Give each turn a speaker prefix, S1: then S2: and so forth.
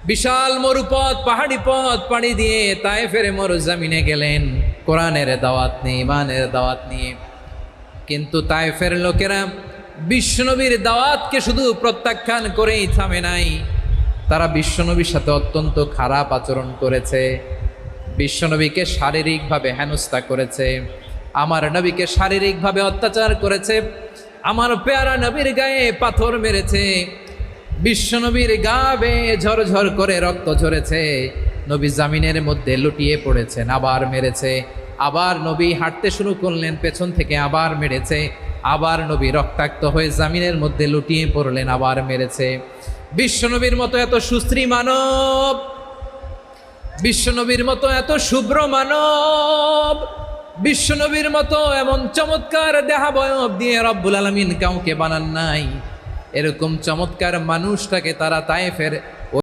S1: বিশাল মরুপথ পাহাড়ি পথ পাড়ি দিয়ে তায়েফের মরুজমিনে গেলেন কোরআনের দাওয়াত নিয়ে, ইমানের দাওয়াত নিয়ে। কিন্তু তায়েফের লোকেরা বিশ্বনবীর দাওয়াতকে শুধু প্রত্যাখ্যান করেই থামে নাই, তারা বিশ্বনবীর সাথে অত্যন্ত খারাপ আচরণ করেছে, বিশ্বনবীকে শারীরিকভাবে হেনস্থা করেছে, আমার নবীকে শারীরিকভাবে অত্যাচার করেছে, আমার পেয়ারা নবীর গায়ে পাথর মেরেছে, বিশ্বনবীর গা বেয়ে ঝরঝর করে রক্ত ঝরেছে, নবী জামিনের মধ্যে লুটিয়ে পড়েছেন, আবার মেরেছে, আবার নবী হাঁটতে শুরু করলেন, পেছন থেকে আবার মেরেছে, আবার নবী রক্তাক্ত হয়ে জামিনের মধ্যে লুটিয়ে পড়লেন, আবার মেরেছে। বিশ্বনবীর মতো এত সুশ্রী মানব, বিশ্বনবীর মতো এত শুভ্র মানব, বিশ্বনবীর মতো এমন চমৎকার দেহাবয়ব দিয়ে রব্বুল আলামিন কাউকে বানান নাই। এরকম চমৎকার মানুষটাকে তারা তায়েফের